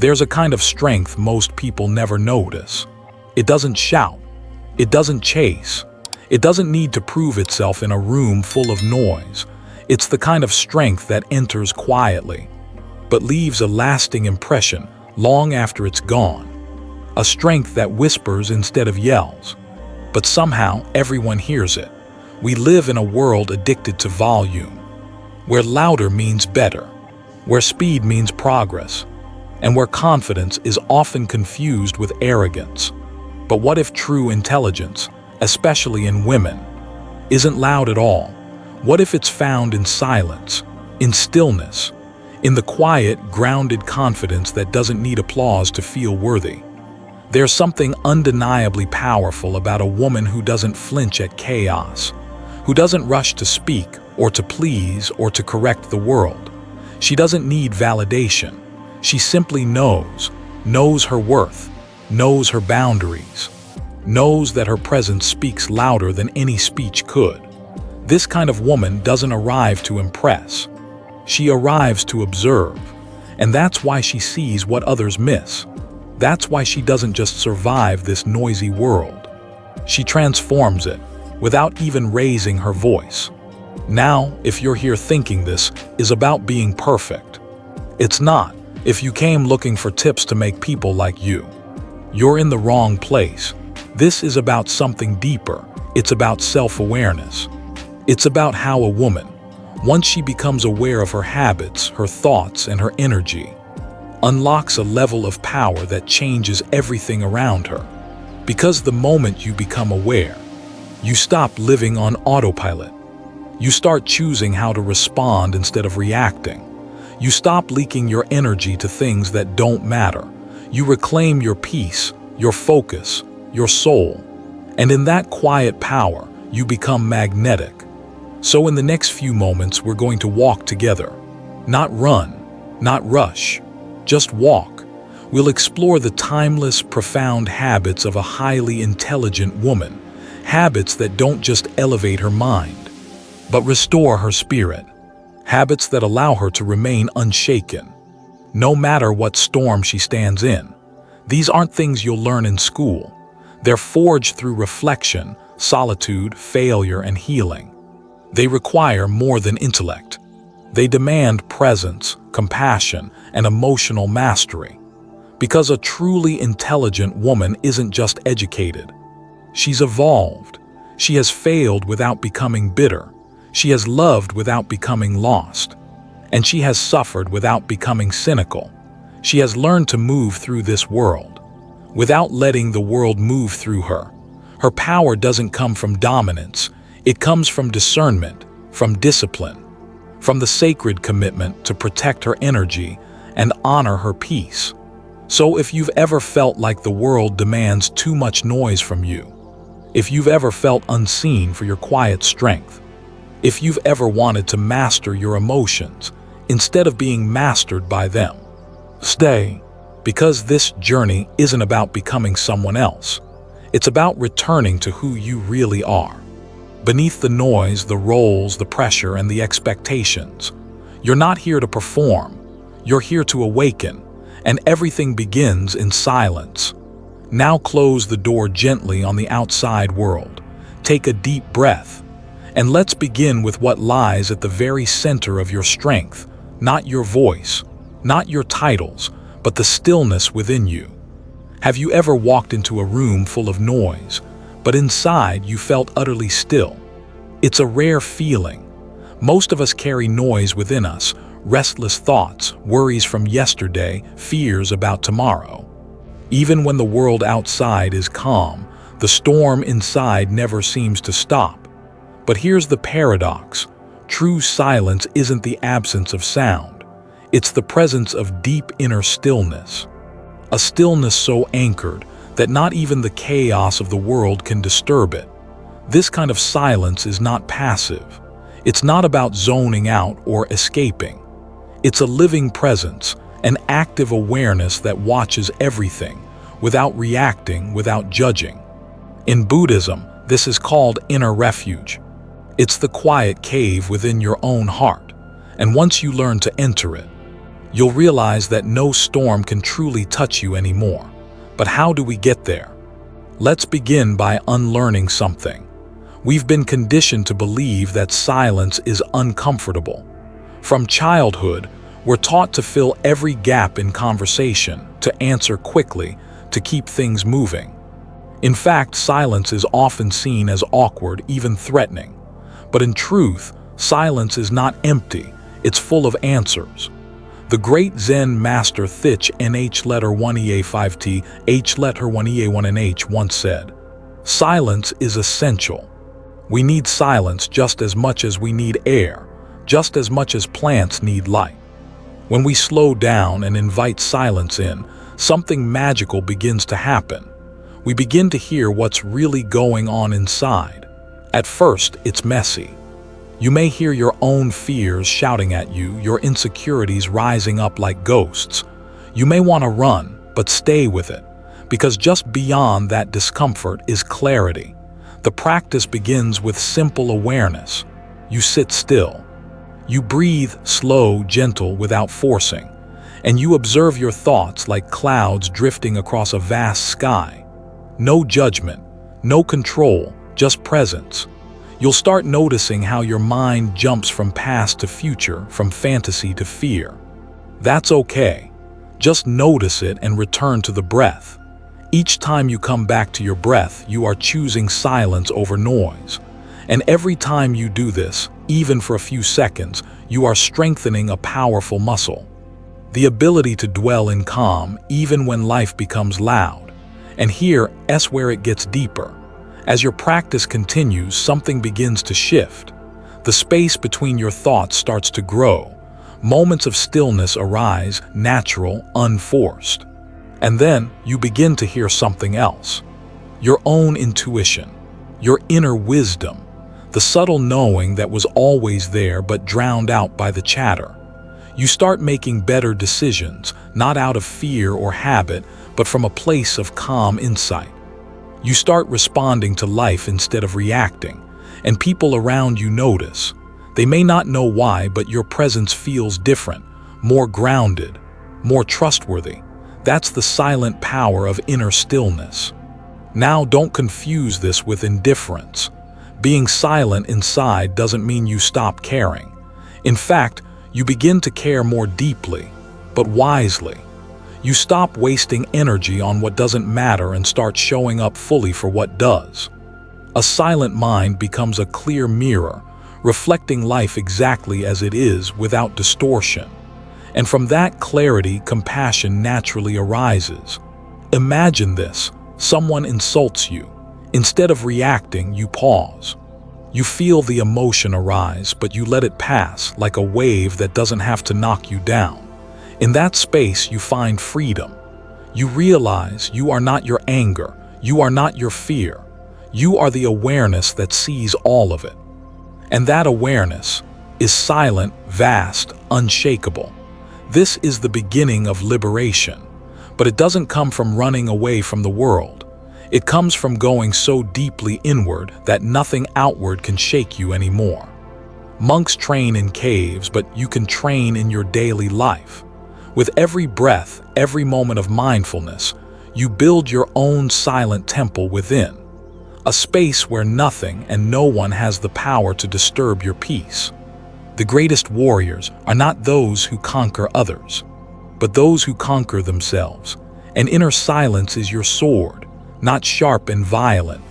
There's a kind of strength most people never notice. It doesn't shout. It doesn't chase. It doesn't need to prove itself in a room full of noise. It's the kind of strength that enters quietly, but leaves a lasting impression long after it's gone. A strength that whispers instead of yells, but somehow everyone hears it. We live in a world addicted to volume, where louder means better, where speed means progress, and where confidence is often confused with arrogance. But what if true intelligence, especially in women, isn't loud at all? What if it's found in silence, in stillness, in the quiet, grounded confidence that doesn't need applause to feel worthy? There's something undeniably powerful about a woman who doesn't flinch at chaos, who doesn't rush to speak or to please or to correct the world. She doesn't need validation. She simply knows her worth, knows her boundaries, knows that her presence speaks louder than any speech could. This kind of woman doesn't arrive to impress. She arrives to observe, and that's why she sees what others miss. That's why she doesn't just survive this noisy world. She transforms it without even raising her voice. Now, if you're here thinking this is about being perfect, it's not. If you came looking for tips to make people like you, you're in the wrong place. This is about something deeper. It's about self-awareness. It's about how a woman, once she becomes aware of her habits, her thoughts, and her energy, unlocks a level of power that changes everything around her. Because the moment you become aware, you stop living on autopilot. You start choosing how to respond instead of reacting. You stop leaking your energy to things that don't matter. You reclaim your peace, your focus, your soul. And in that quiet power, you become magnetic. So in the next few moments, we're going to walk together. Not run, not rush, just walk. We'll explore the timeless, profound habits of a highly intelligent woman. Habits that don't just elevate her mind, but restore her spirit. Habits that allow her to remain unshaken, no matter what storm she stands in. These aren't things you'll learn in school. They're forged through reflection, solitude, failure, and healing. They require more than intellect. They demand presence, compassion, and emotional mastery. Because a truly intelligent woman isn't just educated. She's evolved. She has failed without becoming bitter. She has loved without becoming lost. And she has suffered without becoming cynical. She has learned to move through this world without letting the world move through her. Her power doesn't come from dominance. It comes from discernment, from discipline, from the sacred commitment to protect her energy and honor her peace. So if you've ever felt like the world demands too much noise from you, if you've ever felt unseen for your quiet strength, if you've ever wanted to master your emotions instead of being mastered by them, stay, because this journey isn't about becoming someone else. It's about returning to who you really are. Beneath the noise, the roles, the pressure, and the expectations, you're not here to perform. You're here to awaken, and everything begins in silence. Now close the door gently on the outside world. Take a deep breath, and let's begin with what lies at the very center of your strength, not your voice, not your titles, but the stillness within you. Have you ever walked into a room full of noise, but inside you felt utterly still? It's a rare feeling. Most of us carry noise within us, restless thoughts, worries from yesterday, fears about tomorrow. Even when the world outside is calm, the storm inside never seems to stop. But here's the paradox. True silence isn't the absence of sound. It's the presence of deep inner stillness. A stillness so anchored that not even the chaos of the world can disturb it. This kind of silence is not passive. It's not about zoning out or escaping. It's a living presence, an active awareness that watches everything, without reacting, without judging. In Buddhism, this is called inner refuge. It's the quiet cave within your own heart, and once you learn to enter it, You'll realize that no storm can truly touch you anymore. But how do we get there? Let's begin by unlearning something. We've been conditioned to believe that silence is uncomfortable. From childhood, we're taught to fill every gap in conversation, to answer quickly, to keep things moving. In fact, silence is often seen as awkward, even threatening. But in truth, silence is not empty, it's full of answers. The great Zen master Thich Nh letter 1ea5t, H letter 1ea1nh once said, "Silence is essential. We need silence just as much as we need air, just as much as plants need light." When we slow down and invite silence in, something magical begins to happen. We begin to hear what's really going on inside. At first, it's messy. You may hear your own fears shouting at you, your insecurities rising up like ghosts. You may want to run, but stay with it, because just beyond that discomfort is clarity. The practice begins with simple awareness. You sit still. You breathe slow, gentle, without forcing, and you observe your thoughts like clouds drifting across a vast sky. No judgment, no control, just presence. You'll start noticing how your mind jumps from past to future, from fantasy to fear. That's okay. Just notice it and return to the breath. Each time you come back to your breath, you are choosing silence over noise. And every time you do this, even for a few seconds, you are strengthening a powerful muscle. The ability to dwell in calm even when life becomes loud. And here's where it gets deeper. As your practice continues, something begins to shift. The space between your thoughts starts to grow. Moments of stillness arise, natural, unforced. And then you begin to hear something else. Your own intuition, your inner wisdom, the subtle knowing that was always there but drowned out by the chatter. You start making better decisions, not out of fear or habit, but from a place of calm insight. You start responding to life instead of reacting, and people around you notice. They may not know why, but your presence feels different, more grounded, more trustworthy. That's the silent power of inner stillness. Now, don't confuse this with indifference. Being silent inside doesn't mean you stop caring. In fact, you begin to care more deeply, but wisely. You stop wasting energy on what doesn't matter and start showing up fully for what does. A silent mind becomes a clear mirror, reflecting life exactly as it is without distortion. And from that clarity, compassion naturally arises. Imagine this: someone insults you. Instead of reacting, you pause. You feel the emotion arise, but you let it pass like a wave that doesn't have to knock you down. In that space, you find freedom. You realize you are not your anger, you are not your fear. You are the awareness that sees all of it. And that awareness is silent, vast, unshakable. This is the beginning of liberation. But it doesn't come from running away from the world. It comes from going so deeply inward that nothing outward can shake you anymore. Monks train in caves, but you can train in your daily life. With every breath, every moment of mindfulness, you build your own silent temple within. A space where nothing and no one has the power to disturb your peace. The greatest warriors are not those who conquer others, but those who conquer themselves. And inner silence is your sword, not sharp and violent,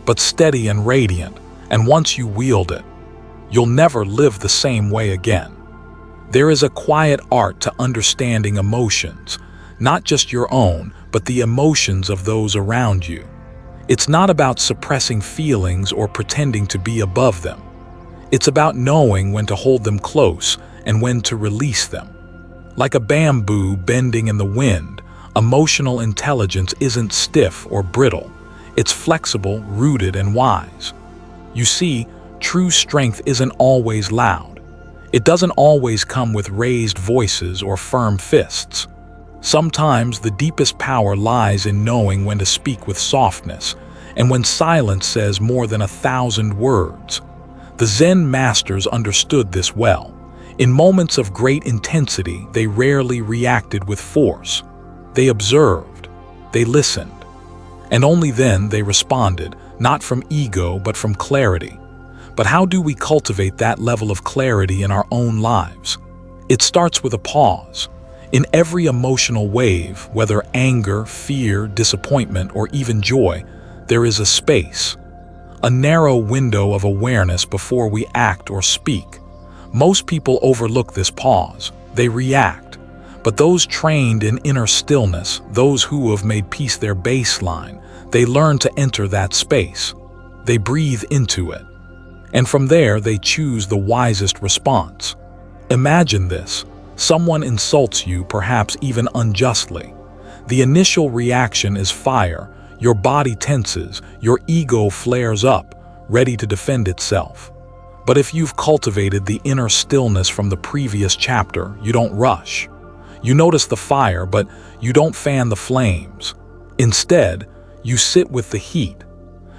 but steady and radiant. And once you wield it, you'll never live the same way again. There is a quiet art to understanding emotions, not just your own, but the emotions of those around you. It's not about suppressing feelings or pretending to be above them. It's about knowing when to hold them close and when to release them. Like a bamboo bending in the wind, emotional intelligence isn't stiff or brittle. It's flexible, rooted, and wise. You see, true strength isn't always loud. It doesn't always come with raised voices or firm fists. Sometimes the deepest power lies in knowing when to speak with softness, and when silence says more than 1,000 words. The Zen masters understood this well. In moments of great intensity, they rarely reacted with force. They observed, they listened, and only then they responded, not from ego but from clarity. But how do we cultivate that level of clarity in our own lives? It starts with a pause. In every emotional wave, whether anger, fear, disappointment, or even joy, there is a space, a narrow window of awareness before we act or speak. Most people overlook this pause. They react. But those trained in inner stillness, those who have made peace their baseline, they learn to enter that space. They breathe into it. And from there, they choose the wisest response. Imagine this. Someone insults you, perhaps even unjustly. The initial reaction is fire. Your body tenses, your ego flares up, ready to defend itself. But if you've cultivated the inner stillness from the previous chapter, you don't rush. You notice the fire, but you don't fan the flames. Instead, you sit with the heat.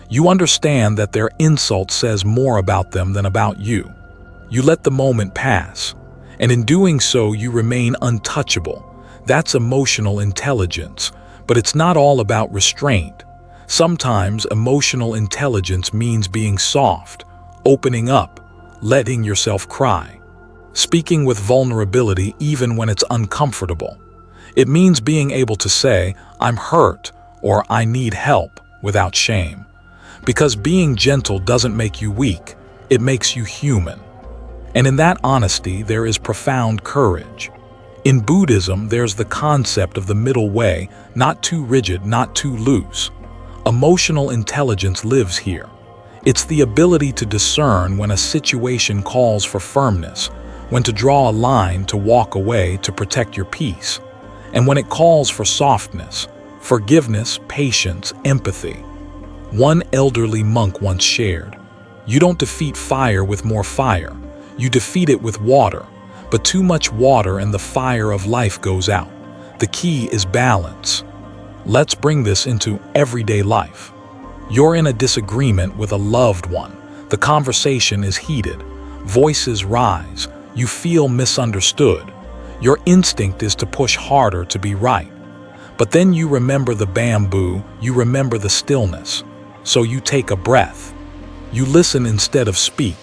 You understand that their insult says more about them than about you. You let the moment pass, and in doing so, you remain untouchable. That's emotional intelligence, but it's not all about restraint. Sometimes emotional intelligence means being soft, opening up, letting yourself cry, speaking with vulnerability even when it's uncomfortable. It means being able to say, "I'm hurt," or "I need help," without shame. Because being gentle doesn't make you weak, it makes you human. And in that honesty, there is profound courage. In Buddhism, there's the concept of the middle way, not too rigid, not too loose. Emotional intelligence lives here. It's the ability to discern when a situation calls for firmness, when to draw a line, to walk away, to protect your peace, and when it calls for softness, forgiveness, patience, empathy. One elderly monk once shared, "You don't defeat fire with more fire, you defeat it with water, but too much water and the fire of life goes out. The key is balance." Let's bring this into everyday life. You're in a disagreement with a loved one. The conversation is heated. Voices rise. You feel misunderstood. Your instinct is to push harder to be right. But then you remember the bamboo, you remember the stillness. So you take a breath. You listen instead of speak.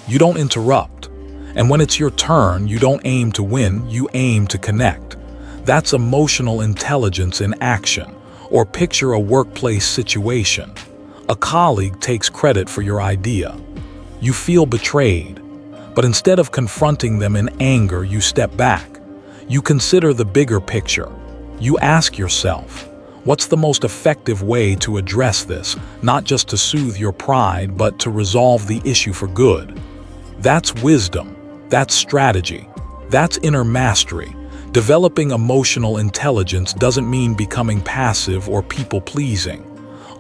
You don't interrupt. And when it's your turn, you don't aim to win, you aim to connect. That's emotional intelligence in action. Or picture a workplace situation. A colleague takes credit for your idea. You feel betrayed, but instead of confronting them in anger, you step back. You consider the bigger picture. You ask yourself, what's the most effective way to address this, not just to soothe your pride, but to resolve the issue for good? That's wisdom. That's strategy. That's inner mastery. Developing emotional intelligence doesn't mean becoming passive or people-pleasing.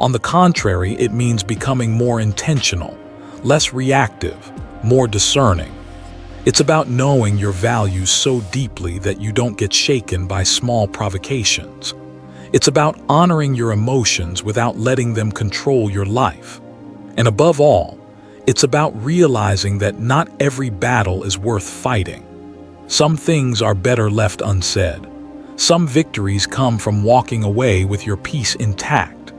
On the contrary, it means becoming more intentional, less reactive, more discerning. It's about knowing your values so deeply that you don't get shaken by small provocations. It's about honoring your emotions without letting them control your life. And above all, it's about realizing that not every battle is worth fighting. Some things are better left unsaid. Some victories come from walking away with your peace intact.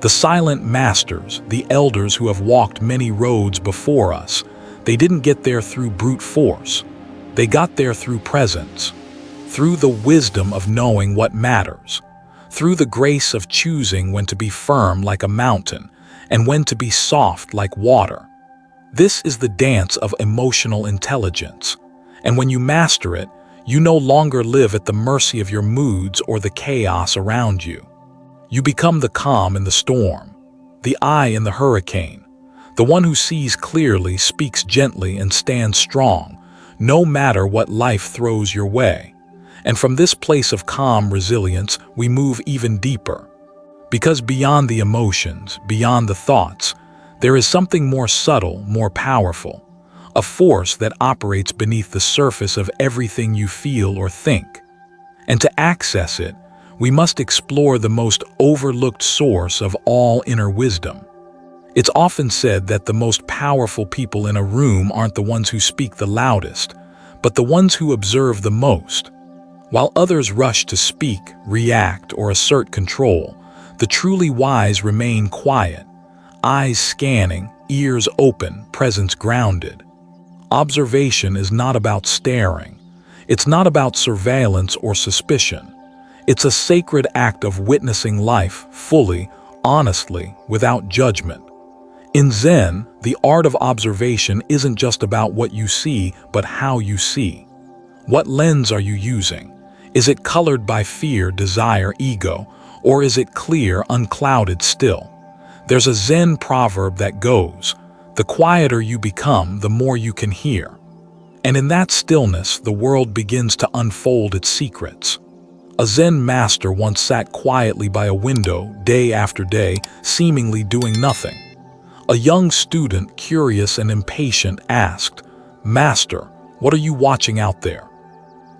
The silent masters, the elders who have walked many roads before us, they didn't get there through brute force. They got there through presence, through the wisdom of knowing what matters, through the grace of choosing when to be firm like a mountain and when to be soft like water. This is the dance of emotional intelligence. And when you master it, you no longer live at the mercy of your moods or the chaos around you. You become the calm in the storm, the eye in the hurricane, the one who sees clearly, speaks gently, and stands strong, no matter what life throws your way. And from this place of calm resilience, we move even deeper. Because beyond the emotions, beyond the thoughts, there is something more subtle, more powerful, a force that operates beneath the surface of everything you feel or think. And to access it, we must explore the most overlooked source of all inner wisdom. It's often said that the most powerful people in a room aren't the ones who speak the loudest, but the ones who observe the most. While others rush to speak, react, or assert control, the truly wise remain quiet, eyes scanning, ears open, presence grounded. Observation is not about staring. It's not about surveillance or suspicion. It's a sacred act of witnessing life fully, honestly, without judgment. In Zen, the art of observation isn't just about what you see, but how you see. What lens are you using? Is it colored by fear, desire, ego, or is it clear, unclouded still? There's a Zen proverb that goes, "The quieter you become, the more you can hear." And in that stillness, the world begins to unfold its secrets. A Zen master once sat quietly by a window, day after day, seemingly doing nothing. A young student, curious and impatient, asked, "Master, what are you watching out there?"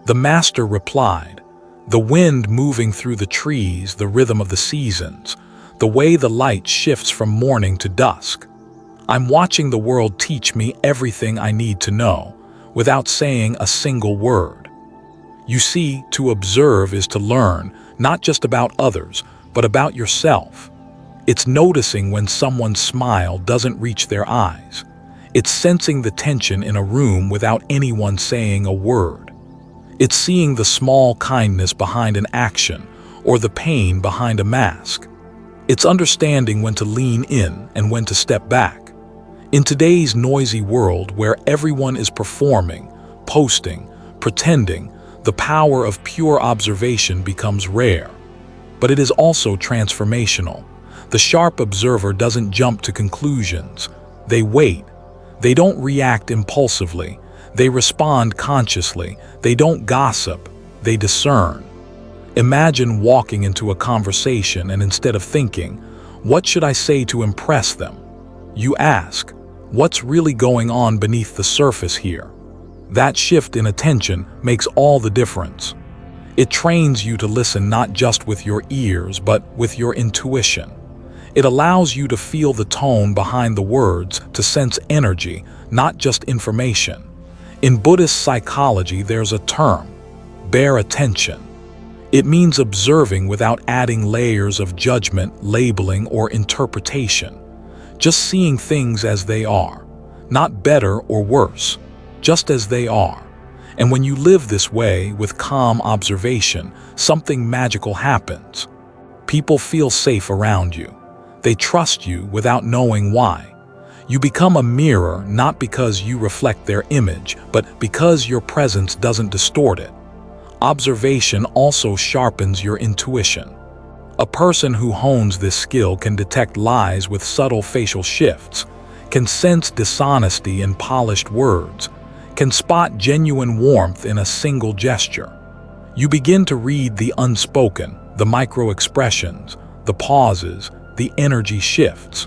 The master replied, "The wind moving through the trees, the rhythm of the seasons, the way the light shifts from morning to dusk. I'm watching the world teach me everything I need to know, without saying a single word." You see, to observe is to learn, not just about others, but about yourself. It's noticing when someone's smile doesn't reach their eyes. It's sensing the tension in a room without anyone saying a word. It's seeing the small kindness behind an action, or the pain behind a mask. It's understanding when to lean in and when to step back. In today's noisy world where everyone is performing, posting, pretending, the power of pure observation becomes rare. But it is also transformational. The sharp observer doesn't jump to conclusions. They wait. They don't react impulsively. They respond consciously. They don't gossip. They discern. Imagine walking into a conversation and instead of thinking, "What should I say to impress them?" you ask, "What's really going on beneath the surface here?" That shift in attention makes all the difference. It trains you to listen not just with your ears, but with your intuition. It allows you to feel the tone behind the words, to sense energy, not just information. In Buddhist psychology, there's a term, bare attention. It means observing without adding layers of judgment, labeling, or interpretation. Just seeing things as they are, not better or worse, just as they are. And when you live this way, with calm observation, something magical happens. People feel safe around you. They trust you without knowing why. You become a mirror not because you reflect their image, but because your presence doesn't distort it. Observation also sharpens your intuition. A person who hones this skill can detect lies with subtle facial shifts, can sense dishonesty in polished words, can spot genuine warmth in a single gesture. You begin to read the unspoken, the micro-expressions, the pauses, the energy shifts.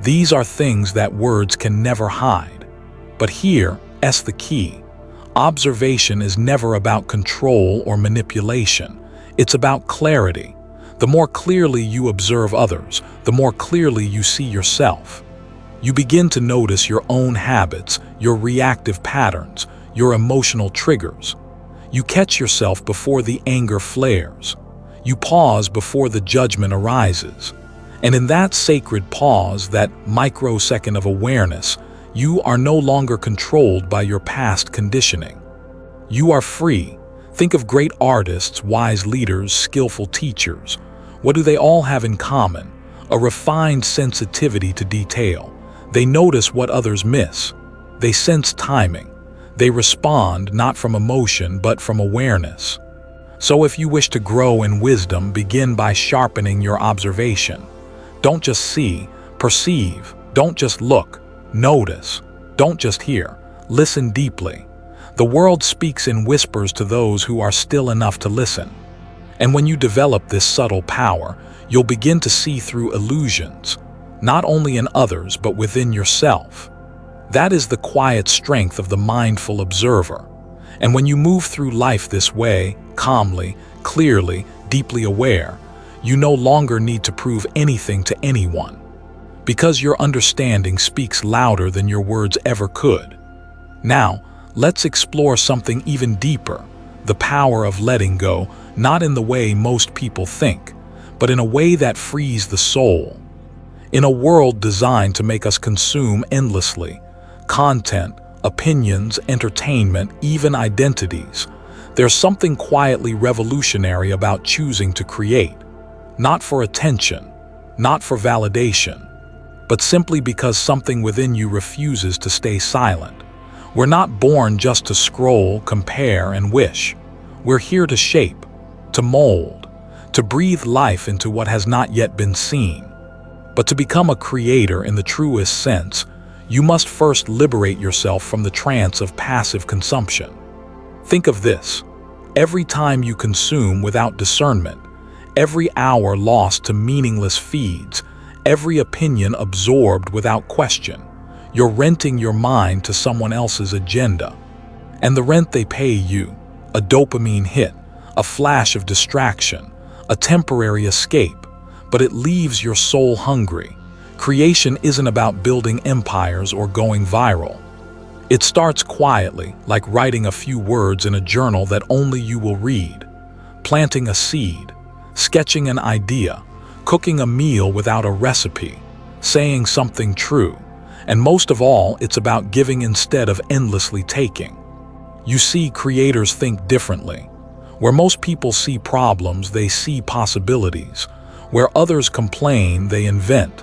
These are things that words can never hide. But here's the key. Observation is never about control or manipulation. It's about clarity. The more clearly you observe others, the more clearly you see yourself. You begin to notice your own habits, your reactive patterns, your emotional triggers. You catch yourself before the anger flares. You pause before the judgment arises. And in that sacred pause, that microsecond of awareness, you are no longer controlled by your past conditioning. You are free. Think of great artists, wise leaders, skillful teachers. What do they all have in common? A refined sensitivity to detail. They notice what others miss. They sense timing. They respond not from emotion, but from awareness. So if you wish to grow in wisdom, begin by sharpening your observation. Don't just see, perceive. Don't just look, notice. Don't just hear, listen deeply. The world speaks in whispers to those who are still enough to listen. And when you develop this subtle power, you'll begin to see through illusions, not only in others, but within yourself. That is the quiet strength of the mindful observer. And when you move through life this way, calmly, clearly, deeply aware, you no longer need to prove anything to anyone, because your understanding speaks louder than your words ever could. Now, Let's explore something even deeper, the power of letting go, not in the way most people think, but in a way that frees the soul. In a world designed to make us consume endlessly, content, opinions, entertainment, even identities, there's something quietly revolutionary about choosing to create, not for attention, not for validation, but simply because something within you refuses to stay silent. We're not born just to scroll, compare, and wish. We're here to shape, to mold, to breathe life into what has not yet been seen. But to become a creator in the truest sense, you must first liberate yourself from the trance of passive consumption. Think of this: every time you consume without discernment, every hour lost to meaningless feeds, every opinion absorbed without question, you're renting your mind to someone else's agenda. And the rent they pay you, a dopamine hit, a flash of distraction, a temporary escape, but it leaves your soul hungry. Creation isn't about building empires or going viral. It starts quietly, like writing a few words in a journal that only you will read, planting a seed, sketching an idea, cooking a meal without a recipe, saying something true. And most of all, it's about giving instead of endlessly taking. You see, creators think differently. Where most people see problems, they see possibilities. Where others complain, they invent.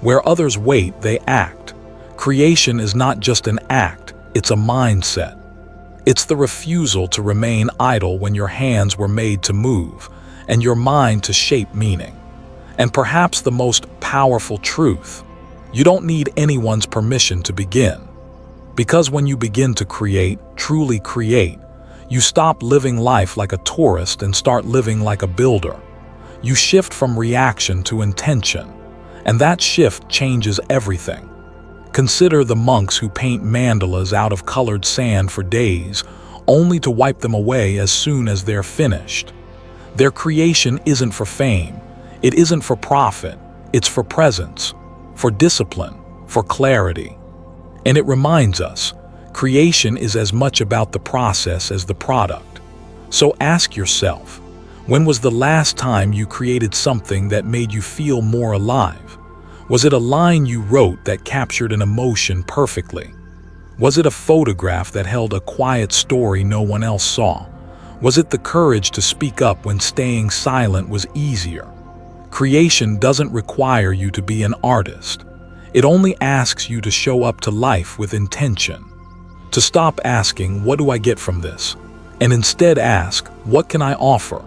Where others wait, they act. Creation is not just an act, it's a mindset. It's the refusal to remain idle when your hands were made to move, and your mind to shape meaning. And perhaps the most powerful truth: you don't need anyone's permission to begin. Because when you begin to create, truly create, you stop living life like a tourist and start living like a builder. You shift from reaction to intention, and that shift changes everything. Consider the monks who paint mandalas out of colored sand for days, only to wipe them away as soon as they're finished. Their creation isn't for fame, it isn't for profit, it's for presence, for discipline, for clarity. And it reminds us, creation is as much about the process as the product. So ask yourself, when was the last time you created something that made you feel more alive? Was it a line you wrote that captured an emotion perfectly? Was it a photograph that held a quiet story no one else saw? Was it the courage to speak up when staying silent was easier? Creation doesn't require you to be an artist. It only asks you to show up to life with intention. To stop asking, "What do I get from this?" and instead ask, "What can I offer?"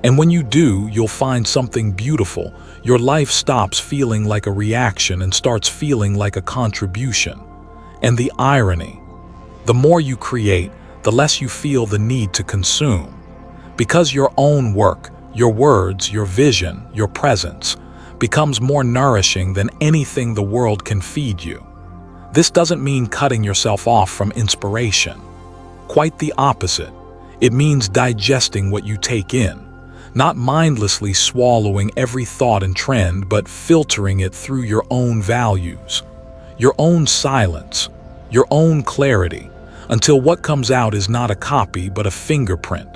And when you do, you'll find something beautiful. Your life stops feeling like a reaction and starts feeling like a contribution. And the irony: the more you create, the less you feel the need to consume. Because your own work, your words, your vision, your presence becomes more nourishing than anything the world can feed you. This doesn't mean cutting yourself off from inspiration. Quite the opposite. It means digesting what you take in. Not mindlessly swallowing every thought and trend, but filtering it through your own values, your own silence, your own clarity, until what comes out is not a copy but a fingerprint.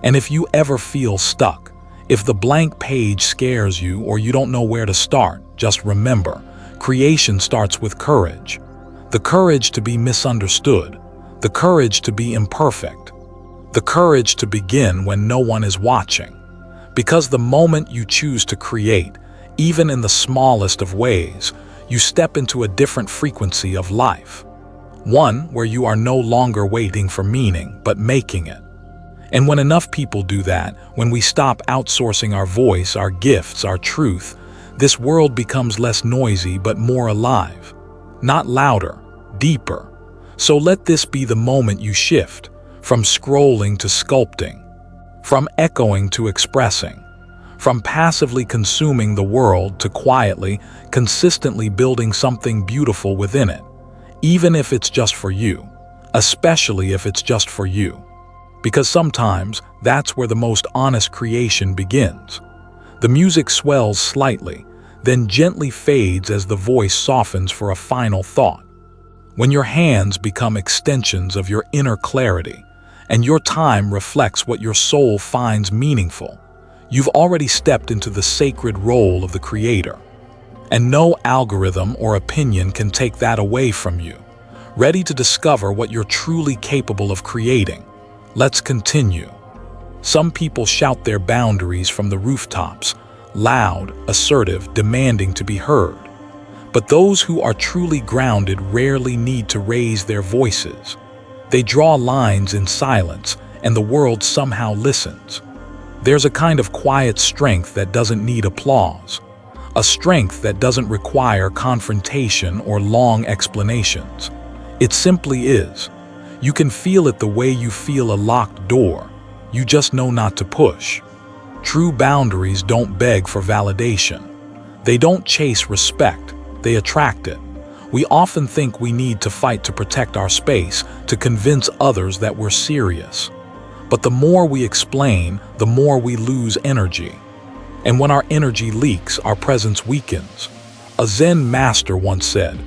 And if you ever feel stuck, if the blank page scares you or you don't know where to start, just remember, creation starts with courage. The courage to be misunderstood, the courage to be imperfect, the courage to begin when no one is watching. Because the moment you choose to create, even in the smallest of ways, you step into a different frequency of life. One where you are no longer waiting for meaning, but making it. And when enough people do that, when we stop outsourcing our voice, our gifts, our truth, this world becomes less noisy but more alive. Not louder, deeper. So let this be the moment you shift, from scrolling to sculpting, from echoing to expressing, from passively consuming the world to quietly, consistently building something beautiful within it, even if it's just for you, especially if it's just for you. Because sometimes that's where the most honest creation begins. The music swells slightly, then gently fades as the voice softens for a final thought. when your hands become extensions of your inner clarity, and your time reflects what your soul finds meaningful, you've already stepped into the sacred role of the creator. And no algorithm or opinion can take that away from you. Ready to discover what you're truly capable of creating? Let's continue. Some people shout their boundaries from the rooftops, loud, assertive, demanding to be heard. But those who are truly grounded rarely need to raise their voices. They draw lines in silence, and the world somehow listens. There's a kind of quiet strength that doesn't need applause, a strength that doesn't require confrontation or long explanations. It simply is. You can feel it the way you feel a locked door. You just know not to push. True boundaries don't beg for validation. They don't chase respect, they attract it. We often think we need to fight to protect our space, to convince others that we're serious. But the more we explain, the more we lose energy. And when our energy leaks, our presence weakens. A Zen master once said,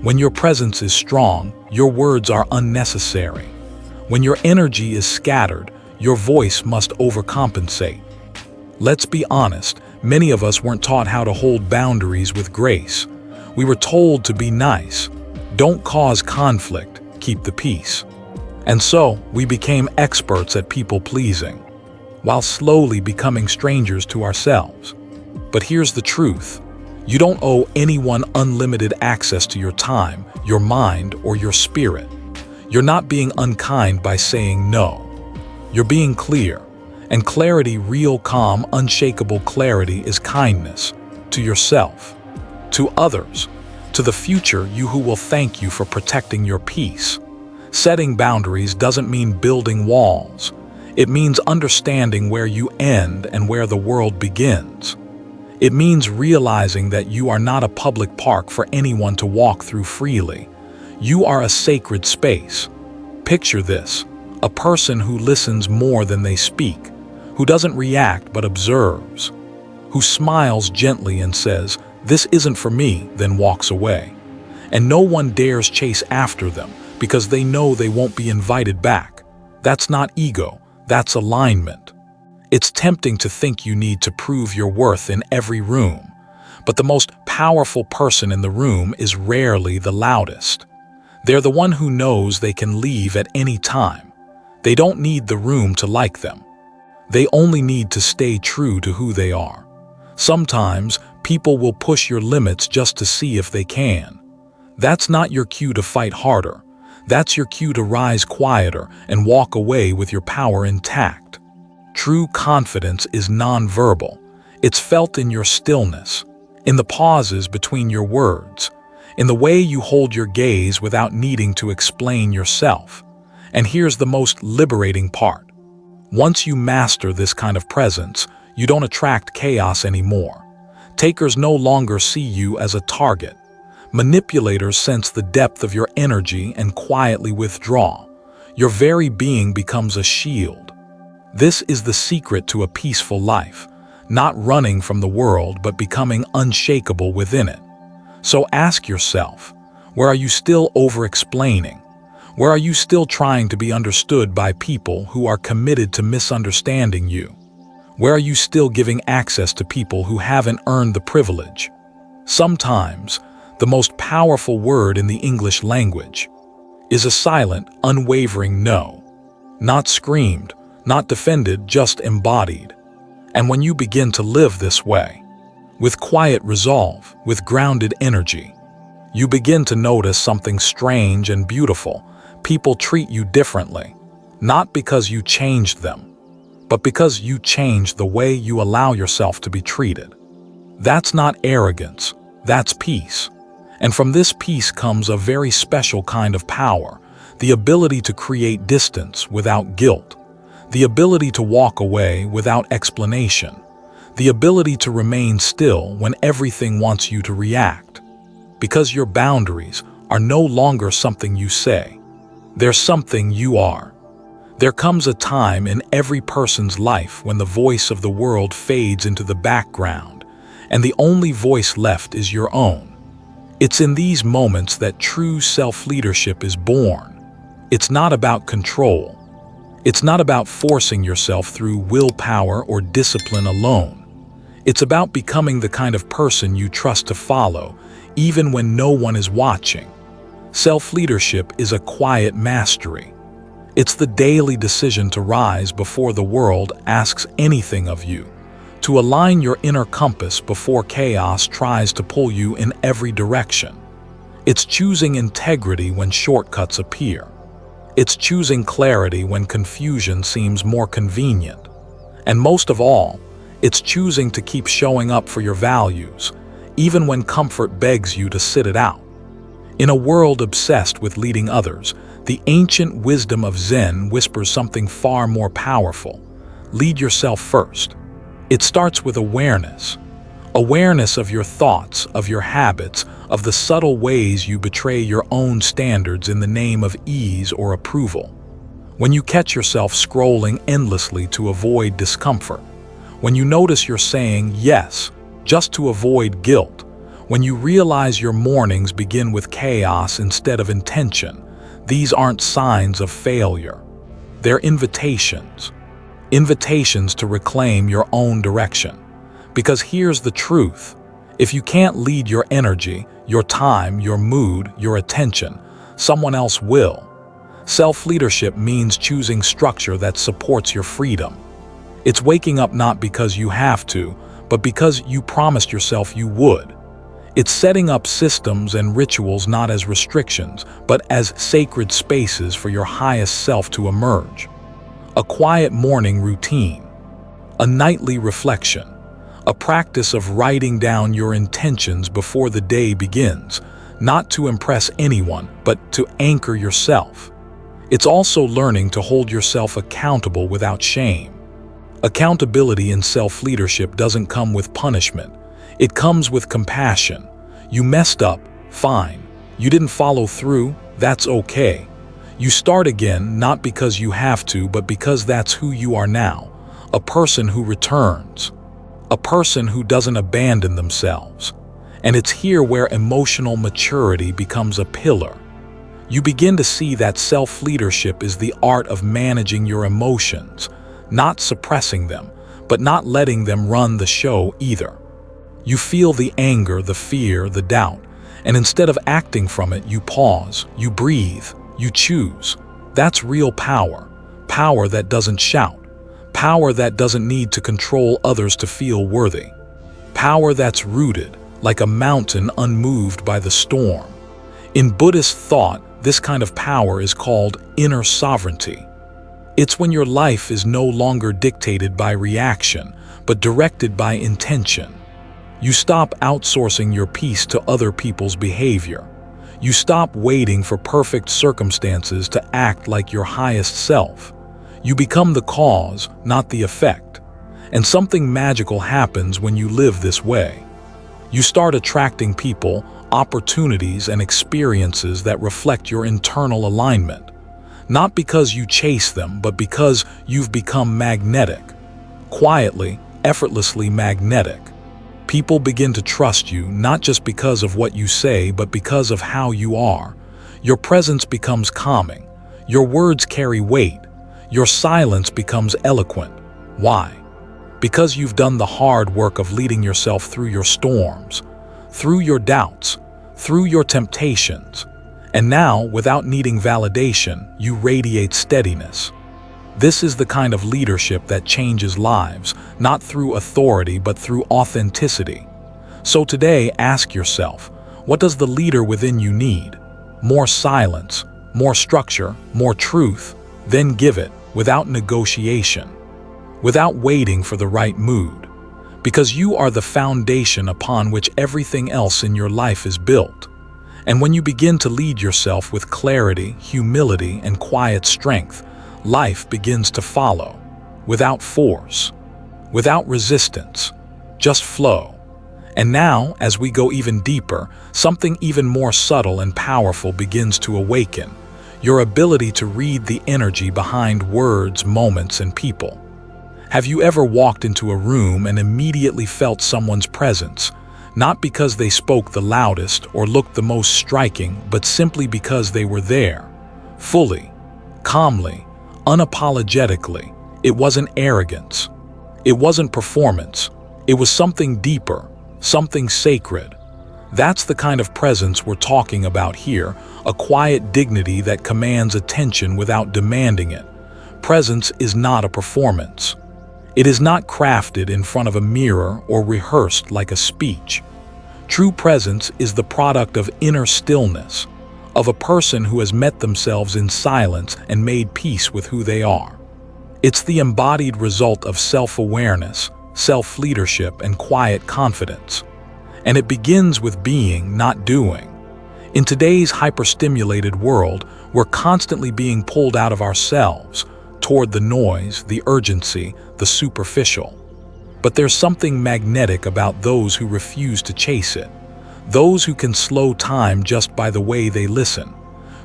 "When your presence is strong, your words are unnecessary. When your energy is scattered, your voice must overcompensate." Let's be honest, many of us weren't taught how to hold boundaries with grace. We were told to be nice. Don't cause conflict, keep the peace. And so, we became experts at people-pleasing, while slowly becoming strangers to ourselves. But here's the truth. You don't owe anyone unlimited access to your time, your mind, or your spirit. You're not being unkind by saying no. You're being clear. And clarity, real, calm, unshakable clarity, is kindness to yourself, to others, to the future you who will thank you for protecting your peace. Setting boundaries doesn't mean building walls. It means understanding where you end and where the world begins. It means realizing that you are not a public park for anyone to walk through freely. You are a sacred space. Picture this: a person who listens more than they speak, who doesn't react but observes, who smiles gently and says, "This isn't for me," then walks away. And no one dares chase after them because they know they won't be invited back. That's not ego, that's alignment. It's tempting to think you need to prove your worth in every room, but the most powerful person in the room is rarely the loudest. They're the one who knows they can leave at any time. They don't need the room to like them. They only need to stay true to who they are. Sometimes, people will push your limits just to see if they can. That's not your cue to fight harder. That's your cue to rise quieter and walk away with your power intact. True confidence is nonverbal. It's felt in your stillness, in the pauses between your words, in the way you hold your gaze without needing to explain yourself. And here's the most liberating part. Once you master this kind of presence, you don't attract chaos anymore. Takers no longer see you as a target. Manipulators sense the depth of your energy and quietly withdraw. Your very being becomes a shield. This is the secret to a peaceful life, not running from the world but becoming unshakable within it. So ask yourself, where are you still over-explaining? Where are you still trying to be understood by people who are committed to misunderstanding you? Where are you still giving access to people who haven't earned the privilege? Sometimes, the most powerful word in the English language is a silent, unwavering no. Not screamed, not defended, just embodied. And when you begin to live this way, with quiet resolve, with grounded energy, you begin to notice something strange and beautiful. People treat you differently, not because you changed them, but because you changed the way you allow yourself to be treated. That's not arrogance, that's peace. And from this peace comes a very special kind of power, the ability to create distance without guilt, the ability to walk away without explanation, the ability to remain still when everything wants you to react. Because your boundaries are no longer something you say, they're something you are. There comes a time in every person's life when the voice of the world fades into the background, and the only voice left is your own. It's in these moments that true self-leadership is born. It's not about control. It's not about forcing yourself through willpower or discipline alone. It's about becoming the kind of person you trust to follow, even when no one is watching. Self-leadership is a quiet mastery. It's the daily decision to rise before the world asks anything of you, to align your inner compass before chaos tries to pull you in every direction. It's choosing integrity when shortcuts appear. It's choosing clarity when confusion seems more convenient. And most of all, it's choosing to keep showing up for your values, even when comfort begs you to sit it out. In a world obsessed with leading others, the ancient wisdom of Zen whispers something far more powerful. Lead yourself first. It starts with awareness. Awareness of your thoughts, of your habits, of the subtle ways you betray your own standards in the name of ease or approval. When you catch yourself scrolling endlessly to avoid discomfort, when you notice you're saying yes just to avoid guilt, when you realize your mornings begin with chaos instead of intention, these aren't signs of failure. They're invitations. Invitations to reclaim your own direction. Because here's the truth. If you can't lead your energy, your time, your mood, your attention, someone else will. Self-leadership means choosing structure that supports your freedom. It's waking up not because you have to, but because you promised yourself you would. It's setting up systems and rituals not as restrictions, but as sacred spaces for your highest self to emerge. A quiet morning routine, a nightly reflection, a practice of writing down your intentions before the day begins, not to impress anyone, but to anchor yourself. It's also learning to hold yourself accountable without shame. Accountability in self-leadership doesn't come with punishment. It comes with compassion. You messed up, fine. You didn't follow through, that's okay. You start again not because you have to, but because that's who you are now. A person who returns. A person who doesn't abandon themselves. And it's here where emotional maturity becomes a pillar. You begin to see that self-leadership is the art of managing your emotions, not suppressing them, but not letting them run the show either. You feel the anger, the fear, the doubt, and instead of acting from it, you pause, you breathe, you choose. That's real power. Power that doesn't shout. Power that doesn't need to control others to feel worthy. Power that's rooted, like a mountain unmoved by the storm. In Buddhist thought, this kind of power is called inner sovereignty. It's when your life is no longer dictated by reaction, but directed by intention. You stop outsourcing your peace to other people's behavior. You stop waiting for perfect circumstances to act like your highest self. You become the cause, not the effect. And something magical happens when you live this way. You start attracting people, opportunities, and experiences that reflect your internal alignment. Not because you chase them, but because you've become magnetic. Quietly, effortlessly magnetic. People begin to trust you not just because of what you say, but because of how you are. Your presence becomes calming. Your words carry weight. Your silence becomes eloquent. Why? Because you've done the hard work of leading yourself through your storms, through your doubts, through your temptations. And now, without needing validation, you radiate steadiness. This is the kind of leadership that changes lives, not through authority, but through authenticity. So today, ask yourself, what does the leader within you need? More silence, more structure, more truth? Then give it, without negotiation, without waiting for the right mood. Because you are the foundation upon which everything else in your life is built. And when you begin to lead yourself with clarity, humility, and quiet strength, life begins to follow, without force, without resistance, just flow. And now, as we go even deeper, something even more subtle and powerful begins to awaken, your ability to read the energy behind words, moments, and people. Have you ever walked into a room and immediately felt someone's presence? not because they spoke the loudest or looked the most striking, but simply because they were there, fully, calmly, unapologetically. It wasn't arrogance. It wasn't performance. It was something deeper, something sacred. That's the kind of presence we're talking about here, a quiet dignity that commands attention without demanding it. Presence is not a performance. It is not crafted in front of a mirror or rehearsed like a speech. True presence is the product of inner stillness, of a person who has met themselves in silence and made peace with who they are. It's the embodied result of self-awareness, self-leadership, and quiet confidence. And it begins with being, not doing. In today's hyperstimulated world, we're constantly being pulled out of ourselves, toward the noise, the urgency, the superficial. But there's something magnetic about those who refuse to chase it. Those who can slow time just by the way they listen,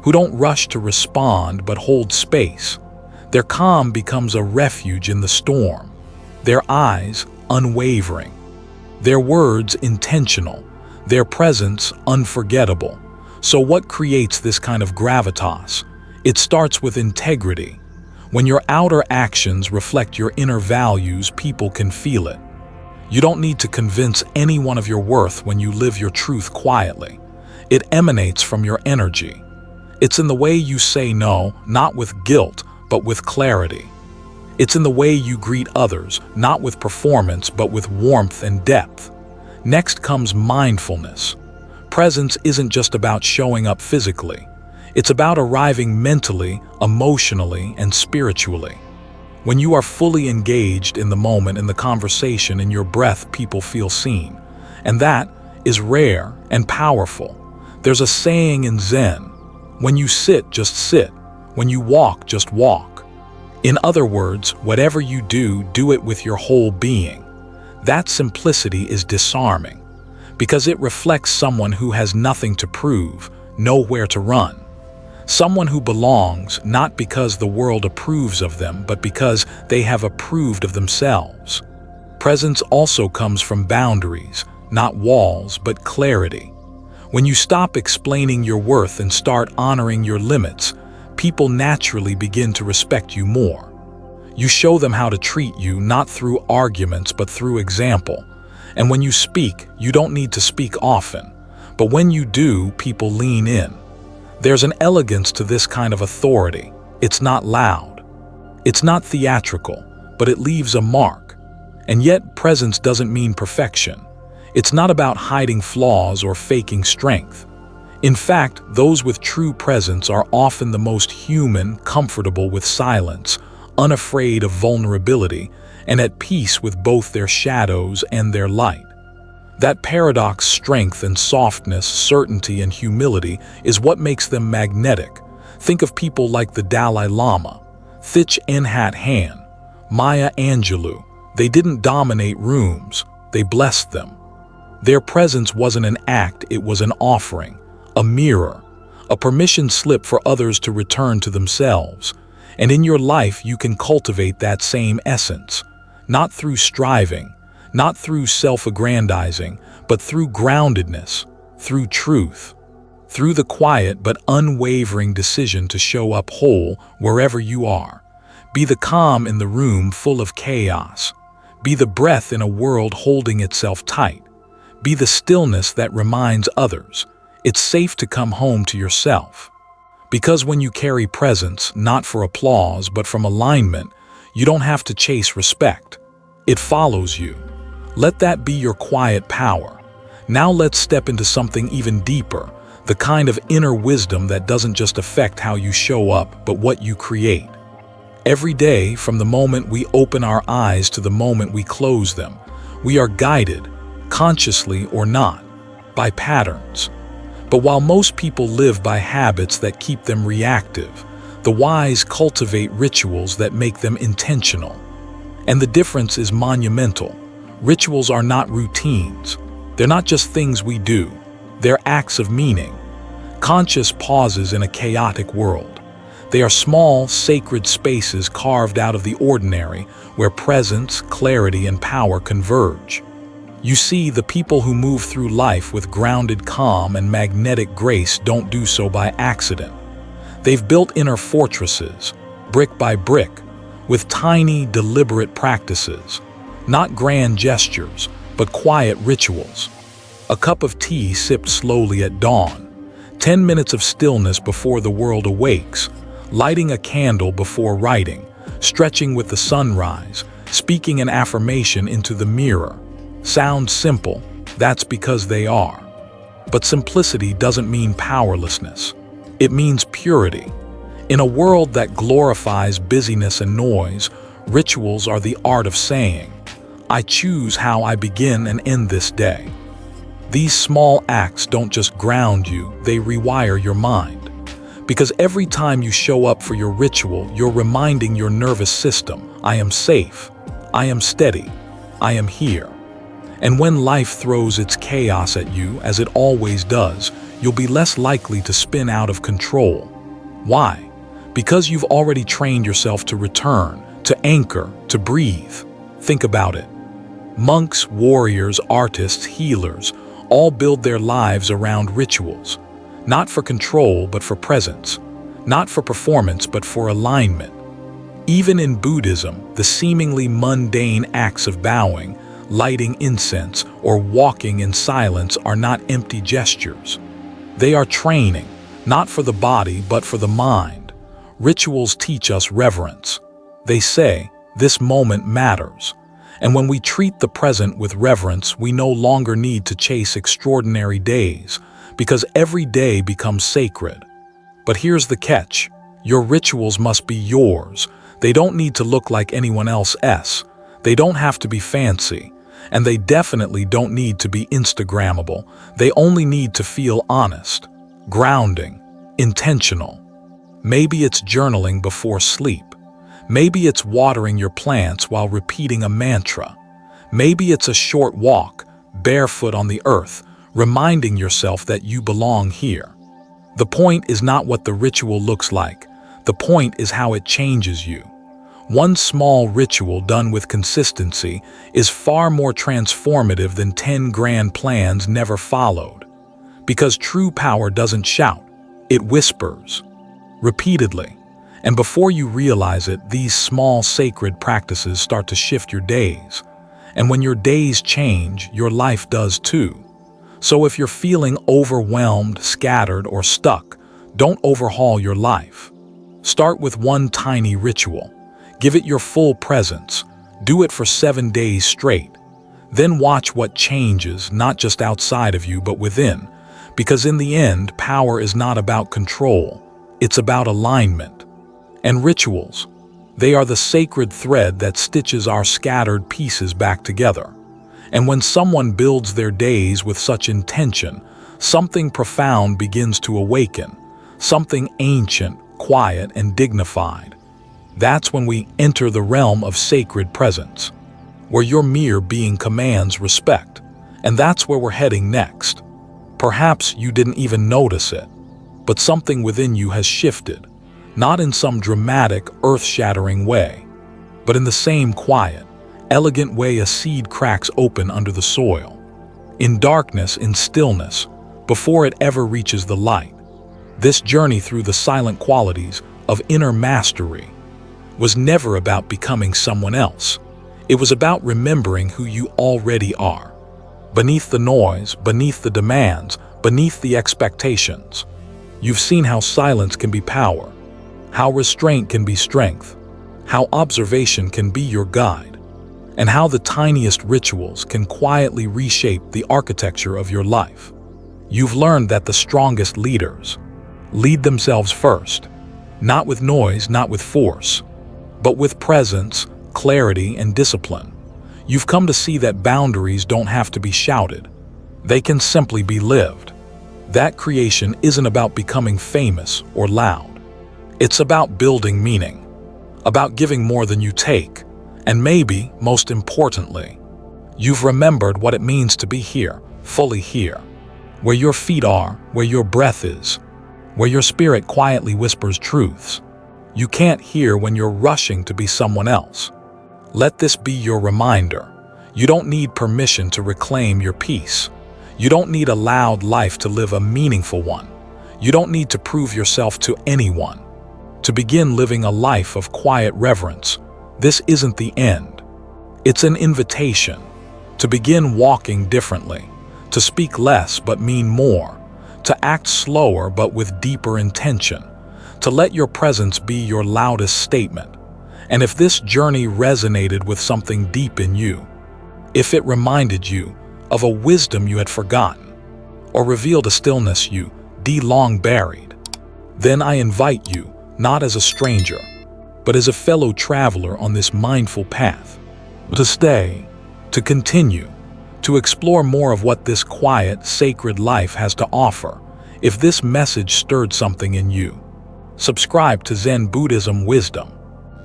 who don't rush to respond but hold space. Their calm becomes a refuge in the storm. Their eyes unwavering. Their words intentional. Their presence unforgettable. So what creates this kind of gravitas? It starts with integrity. When your outer actions reflect your inner values, people can feel it. You don't need to convince anyone of your worth when you live your truth quietly. It emanates from your energy. It's in the way you say no, not with guilt, but with clarity. It's in the way you greet others, not with performance, but with warmth and depth. Next comes mindfulness. Presence isn't just about showing up physically. It's about arriving mentally, emotionally, and spiritually. When you are fully engaged in the moment, in the conversation, in your breath, people feel seen. And that is rare and powerful. There's a saying in Zen, when you sit, just sit. When you walk, just walk. In other words, whatever you do, do it with your whole being. That simplicity is disarming, because it reflects someone who has nothing to prove, nowhere to run. Someone who belongs not because the world approves of them, but because they have approved of themselves. Presence also comes from boundaries, not walls, but clarity. When you stop explaining your worth and start honoring your limits, people naturally begin to respect you more. You show them how to treat you, not through arguments, but through example. And when you speak, you don't need to speak often. But when you do, people lean in. There's an elegance to this kind of authority. It's not loud. It's not theatrical, but it leaves a mark. And yet, presence doesn't mean perfection. It's not about hiding flaws or faking strength. In fact, those with true presence are often the most human, comfortable with silence, unafraid of vulnerability, and at peace with both their shadows and their light. That paradox, strength and softness, certainty and humility, is what makes them magnetic. Think of people like the Dalai Lama, Thich Nhat Hanh, Maya Angelou. They didn't dominate rooms, they blessed them. Their presence wasn't an act, it was an offering, a mirror, a permission slip for others to return to themselves. And in your life, you can cultivate that same essence, not through striving, not through self-aggrandizing, but through groundedness, through truth, through the quiet but unwavering decision to show up whole wherever you are. Be the calm in the room full of chaos. Be the breath in a world holding itself tight. Be the stillness that reminds others it's safe to come home to yourself. Because when you carry presence, not for applause but from alignment, you don't have to chase respect. It follows you. Let that be your quiet power. Now let's step into something even deeper, the kind of inner wisdom that doesn't just affect how you show up, but what you create. Every day, from the moment we open our eyes to the moment we close them, we are guided, consciously or not, by patterns. But while most people live by habits that keep them reactive, the wise cultivate rituals that make them intentional. And the difference is monumental. Rituals are not routines. They're not just things we do. They're acts of meaning. Conscious pauses in a chaotic world. They are small, sacred spaces carved out of the ordinary where presence, clarity, and power converge. You see, the people who move through life with grounded calm and magnetic grace don't do so by accident. They've built inner fortresses, brick by brick, with tiny, deliberate practices. Not grand gestures, but quiet rituals. A cup of tea sipped slowly at dawn, 10 minutes of stillness before the world awakes, lighting a candle before writing, stretching with the sunrise, speaking an affirmation into the mirror. Sounds simple, that's because they are. But simplicity doesn't mean powerlessness. It means purity. In a world that glorifies busyness and noise, rituals are the art of saying, "I choose how I begin and end this day." These small acts don't just ground you, they rewire your mind. Because every time you show up for your ritual, you're reminding your nervous system, "I am safe, I am steady, I am here." And when life throws its chaos at you, as it always does, you'll be less likely to spin out of control. Why? Because you've already trained yourself to return, to anchor, to breathe. Think about it. Monks, warriors, artists, healers, all build their lives around rituals. Not for control, but for presence. Not for performance, but for alignment. Even in Buddhism, the seemingly mundane acts of bowing, lighting incense, or walking in silence are not empty gestures. They are training, not for the body, but for the mind. Rituals teach us reverence. They say, "This moment matters." And when we treat the present with reverence, we no longer need to chase extraordinary days, because every day becomes sacred. But here's the catch. Your rituals must be yours. They don't need to look like anyone else's. They don't have to be fancy. And they definitely don't need to be Instagrammable. They only need to feel honest, grounding, intentional. Maybe it's journaling before sleep. Maybe it's watering your plants while repeating a mantra. Maybe it's a short walk, barefoot on the earth, reminding yourself that you belong here. The point is not what the ritual looks like. The point is how it changes you. One small ritual done with consistency is far more transformative than 10 grand plans never followed. Because true power doesn't shout, it whispers. Repeatedly. And before you realize it, these small sacred practices start to shift your days. And when your days change, your life does too. So if you're feeling overwhelmed, scattered, or stuck, don't overhaul your life. Start with one tiny ritual. Give it your full presence. Do it for 7 days straight. Then watch what changes, not just outside of you, but within. Because in the end, power is not about control. It's about alignment. And rituals, they are the sacred thread that stitches our scattered pieces back together. And when someone builds their days with such intention, something profound begins to awaken. Something ancient, quiet, and dignified. That's when we enter the realm of sacred presence, where your mere being commands respect. And that's where we're heading next. Perhaps you didn't even notice it, but something within you has shifted, not in some dramatic, earth-shattering way, but in the same quiet, elegant way a seed cracks open under the soil. In darkness, in stillness, before it ever reaches the light. This journey through the silent qualities of inner mastery was never about becoming someone else. It was about remembering who you already are. Beneath the noise, beneath the demands, beneath the expectations. You've seen how silence can be power, how restraint can be strength, how observation can be your guide, and how the tiniest rituals can quietly reshape the architecture of your life. You've learned that the strongest leaders lead themselves first, not with noise, not with force, but with presence, clarity, and discipline. You've come to see that boundaries don't have to be shouted. They can simply be lived. That creation isn't about becoming famous or loud. It's about building meaning, about giving more than you take, and maybe, most importantly, you've remembered what it means to be here, fully here, where your feet are, where your breath is, where your spirit quietly whispers truths you can't hear when you're rushing to be someone else. Let this be your reminder. You don't need permission to reclaim your peace. You don't need a loud life to live a meaningful one. You don't need to prove yourself to anyone. To begin living a life of quiet reverence, this isn't the end. It's an invitation to begin walking differently, to speak less but mean more, to act slower but with deeper intention, to let your presence be your loudest statement. And if this journey resonated with something deep in you, if it reminded you of a wisdom you had forgotten, or revealed a stillness you long buried, then I invite you, not as a stranger, but as a fellow traveler on this mindful path, to stay, to continue, to explore more of what this quiet, sacred life has to offer. If this message stirred something in you, subscribe to Zen Buddhism Wisdom,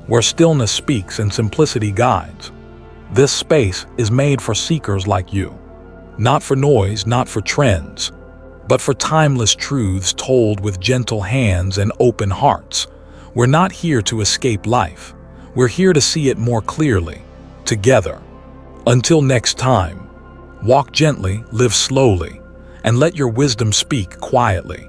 where stillness speaks and simplicity guides. This space is made for seekers like you, not for noise, not for trends, but for timeless truths told with gentle hands and open hearts. We're not here to escape life. We're here to see it more clearly, together. Until next time, walk gently, live slowly, and let your wisdom speak quietly.